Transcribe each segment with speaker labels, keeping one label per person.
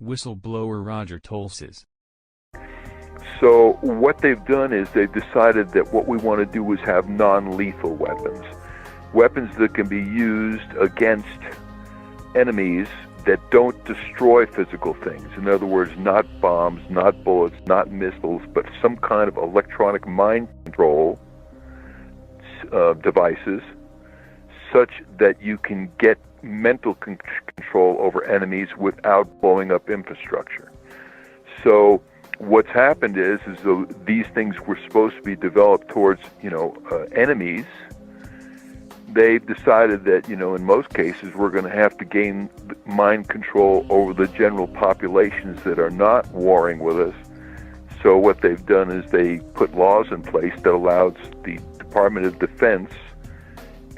Speaker 1: Whistleblower Roger Tolces.
Speaker 2: So what they've done is they've decided that what we want to do is have non-lethal weapons. Weapons that can be used against enemies that don't destroy physical things. In other words, not bombs, not bullets, not missiles, but some kind of electronic mind control devices such that you can get mental control over enemies without blowing up infrastructure. So what's happened is these things were supposed to be developed towards, enemies. They've decided that, in most cases, we're going to have to gain mind control over the general populations that are not warring with us. So what they've done is they put laws in place that allows the Department of Defense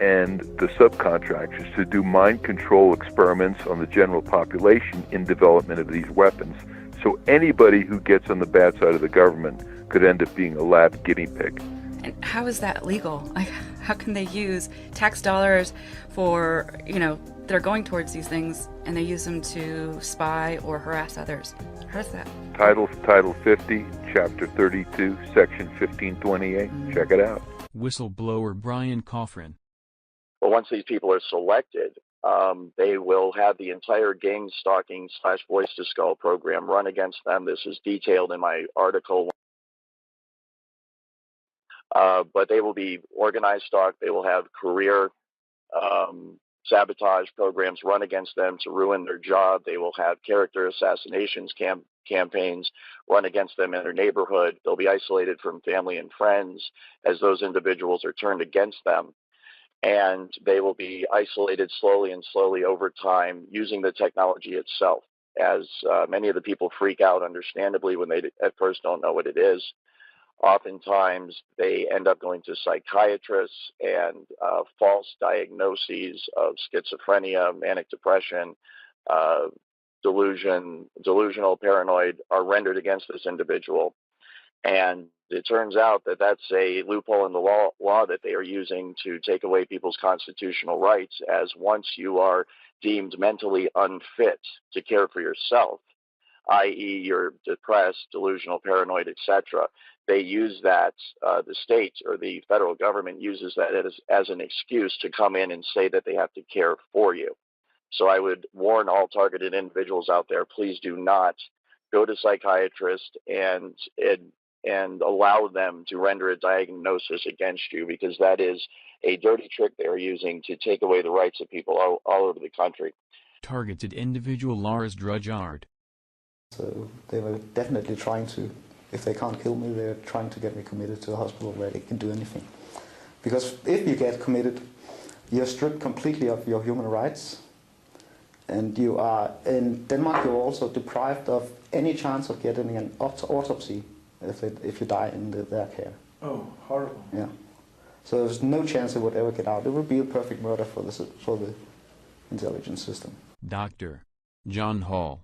Speaker 2: and the subcontractors to do mind control experiments on the general population in development of these weapons. So anybody who gets on the bad side of the government could end up being a lab guinea pig.
Speaker 3: And how is that legal? Like, how can they use tax dollars for, that are going towards these things, and they use them to spy or harass others? How does that?
Speaker 2: Title 50, Chapter 32, Section 1528. Check it out.
Speaker 1: Whistleblower Brian Coffrin.
Speaker 4: Well, once these people are selected, they will have the entire gang stalking / voice to skull program run against them. This is detailed in my article. But they will be organized stalk. They will have career sabotage programs run against them to ruin their job. They will have character assassinations campaigns run against them in their neighborhood. They'll be isolated from family and friends as those individuals are turned against them. And they will be isolated slowly over time using the technology itself, as many of the people freak out, understandably, when they at first don't know what it is. Oftentimes, they end up going to psychiatrists, and false diagnoses of schizophrenia, manic depression, delusional paranoid are rendered against this individual. And it turns out that that's a loophole in the law that they are using to take away people's constitutional rights, as once you are deemed mentally unfit to care for yourself, i.e. you're depressed, delusional, paranoid, etc., they use that, the state or the federal government uses that as an excuse to come in and say that they have to care for you. So I would warn all targeted individuals out there, please do not go to psychiatrists and allow them to render a diagnosis against you, because that is a dirty trick they're using to take away the rights of people all over the country.
Speaker 1: Targeted individual Lars Drudgeard.
Speaker 5: So they were definitely trying to, if they can't kill me, they're trying to get me committed to a hospital where they can do anything. Because if you get committed, you're stripped completely of your human rights, and you are, in Denmark, you're also deprived of any chance of getting an autopsy if you die in their care.
Speaker 6: Oh, horrible.
Speaker 5: Yeah. So there's no chance it would ever get out. It would be a perfect murder for the intelligence system.
Speaker 1: Dr. John Hall.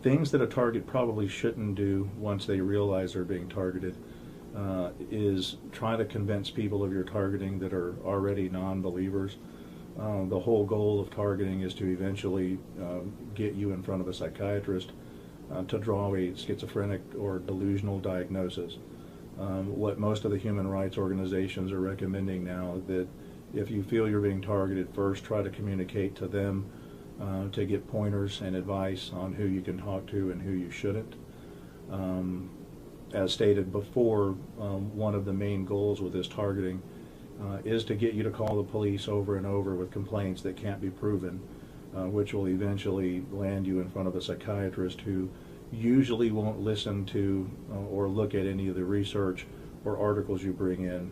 Speaker 6: Things that a target probably shouldn't do once they realize they're being targeted is try to convince people of your targeting that are already non-believers. The whole goal of targeting is to eventually get you in front of a psychiatrist to draw a schizophrenic or delusional diagnosis. What most of the human rights organizations are recommending now, that if you feel you're being targeted, first try to communicate to them to get pointers and advice on who you can talk to and who you shouldn't. As stated before, one of the main goals with this targeting is to get you to call the police over and over with complaints that can't be proven, which will eventually land you in front of a psychiatrist who usually won't listen to or look at any of the research or articles you bring in,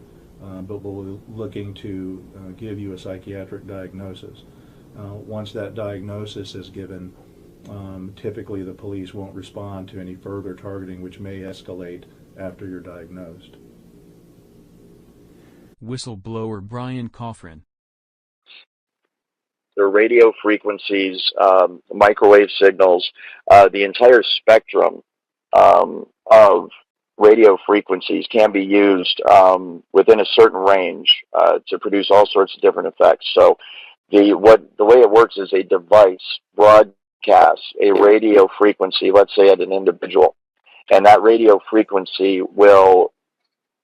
Speaker 6: but will be looking to give you a psychiatric diagnosis. Once that diagnosis is given, typically the police won't respond to any further targeting, which may escalate after you're diagnosed.
Speaker 1: Whistleblower Brian Coffrin.
Speaker 4: Their radio frequencies, microwave signals, the entire spectrum of radio frequencies can be used within a certain range to produce all sorts of different effects. So The way it works is a device broadcasts a radio frequency, let's say at an individual, and that radio frequency will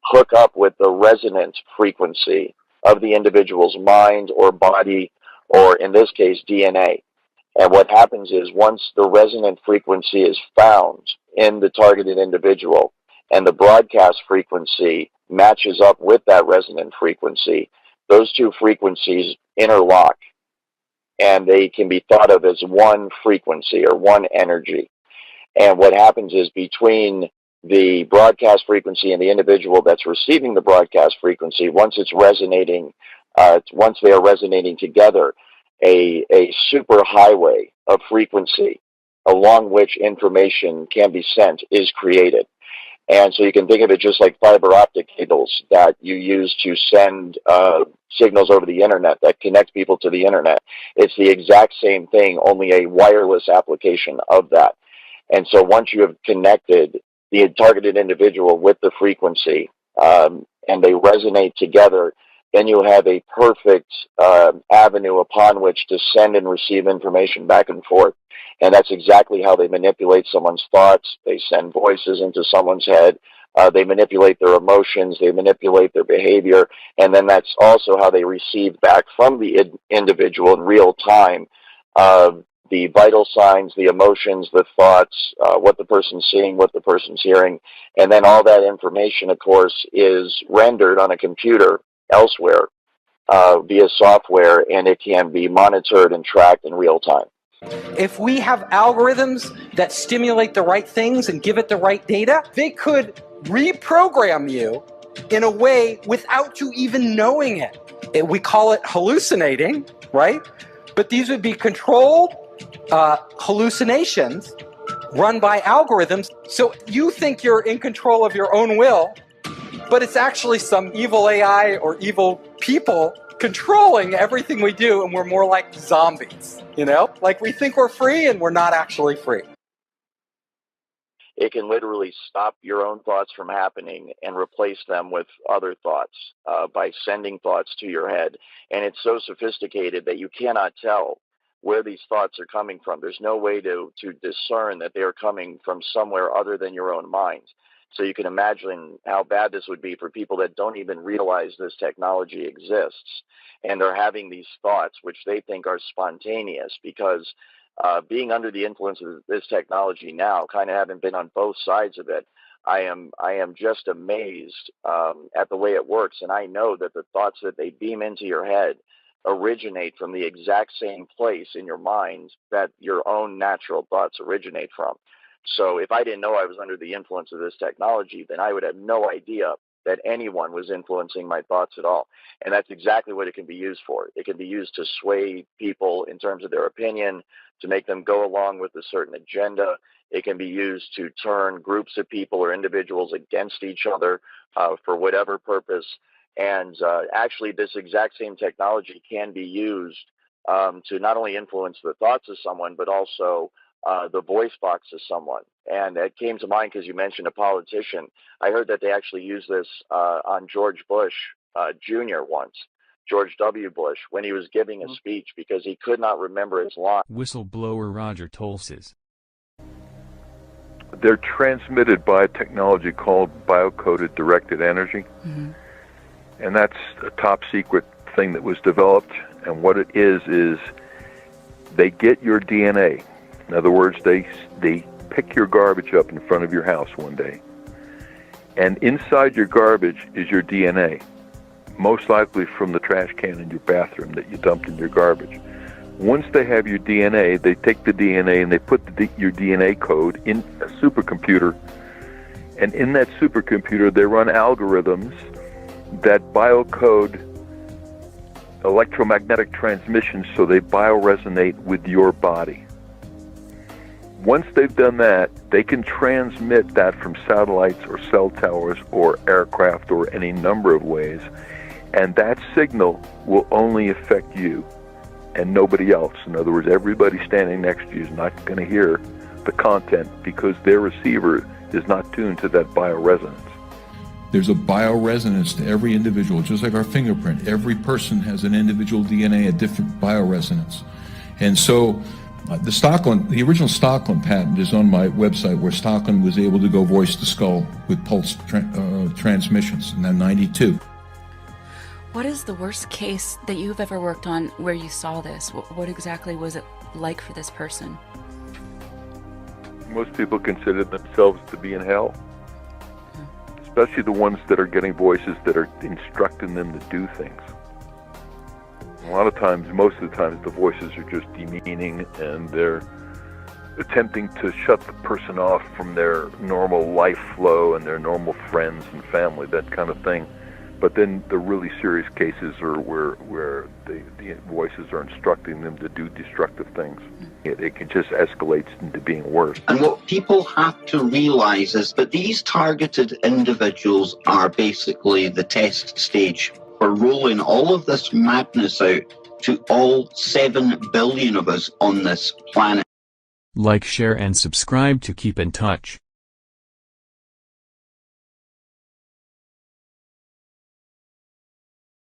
Speaker 4: hook up with the resonant frequency of the individual's mind or body, or in this case, DNA. And what happens is once the resonant frequency is found in the targeted individual and the broadcast frequency matches up with that resonant frequency, those two frequencies interlock and they can be thought of as one frequency or one energy. And what happens is between the broadcast frequency and the individual that's receiving the broadcast frequency, once it's resonating, once they are resonating together, a super highway of frequency along which information can be sent is created. And so you can think of it just like fiber optic cables that you use to send signals over the internet that connect people to the internet. It's the exact same thing, only a wireless application of that. And so once you have connected the targeted individual with the frequency and they resonate together, then you have a perfect avenue upon which to send and receive information back and forth. And that's exactly how they manipulate someone's thoughts. They send voices into someone's head. They manipulate their emotions. They manipulate their behavior. And then that's also how they receive back from the individual in real time the vital signs, the emotions, the thoughts, what the person's seeing, what the person's hearing. And then all that information, of course, is rendered on a computer elsewhere via software, and it can be monitored and tracked in real time.
Speaker 7: If we have algorithms that stimulate the right things and give it the right data, they could reprogram you in a way without you even knowing it. We call it hallucinating, right? But these would be controlled hallucinations run by algorithms. So you think you're in control of your own will, but it's actually some evil AI or evil people controlling everything we do, and we're more like zombies, you know? Like we think we're free and we're not actually free.
Speaker 4: It can literally stop your own thoughts from happening and replace them with other thoughts by sending thoughts to your head. And it's so sophisticated that you cannot tell where these thoughts are coming from. There's no way to discern that they're coming from somewhere other than your own mind. So you can imagine how bad this would be for people that don't even realize this technology exists. And they're having these thoughts, which they think are spontaneous, because being under the influence of this technology now, kind of having been on both sides of it, I am just amazed at the way it works. And I know that the thoughts that they beam into your head originate from the exact same place in your mind that your own natural thoughts originate from. So if I didn't know I was under the influence of this technology, then I would have no idea that anyone was influencing my thoughts at all. And that's exactly what it can be used for. It can be used to sway people in terms of their opinion, to make them go along with a certain agenda. It can be used to turn groups of people or individuals against each other for whatever purpose. And actually, this exact same technology can be used to not only influence the thoughts of someone, but also the voice box of someone. And it came to mind because you mentioned a politician. I heard that they actually used this on George Bush Jr. once, George W. Bush, when he was giving a speech because he could not remember his line.
Speaker 1: Whistleblower Roger Tolces.
Speaker 2: They're transmitted by a technology called Biocoded directed energy.
Speaker 3: Mm-hmm.
Speaker 2: And that's a top secret thing that was developed. And what it is they get your DNA. In other words, they pick your garbage up in front of your house one day. And inside your garbage is your DNA, most likely from the trash can in your bathroom that you dumped in your garbage. Once they have your DNA, they take the DNA and they put your DNA code in a supercomputer. And in that supercomputer, they run algorithms that biocode electromagnetic transmissions so they bioresonate with your body. Once they've done that, they can transmit that from satellites or cell towers or aircraft or any number of ways, and that signal will only affect you and nobody else. In other words, everybody standing next to you is not going to hear the content because their receiver is not tuned to that bioresonance.
Speaker 8: There's a bioresonance to every individual, just like our fingerprint. Every person has an individual DNA, a different bioresonance. And so the original Stockland patent is on my website, where Stockland was able to go voice to skull with pulse transmissions in 92.
Speaker 3: What is the worst case that you've ever worked on where you saw this? What exactly was it like for this person?
Speaker 2: Most people consider themselves to be in hell, especially the ones that are getting voices that are instructing them to do things. A lot of times, most of the times, the voices are just demeaning, and they're attempting to shut the person off from their normal life flow and their normal friends and family, that kind of thing. But then the really serious cases are where the voices are instructing them to do destructive things. It can just escalate into being worse.
Speaker 9: And what people have to realize is that these targeted individuals are basically the test stage for rolling all of this madness out to all 7 billion of us on this planet.
Speaker 1: Like, share, and subscribe to keep in touch.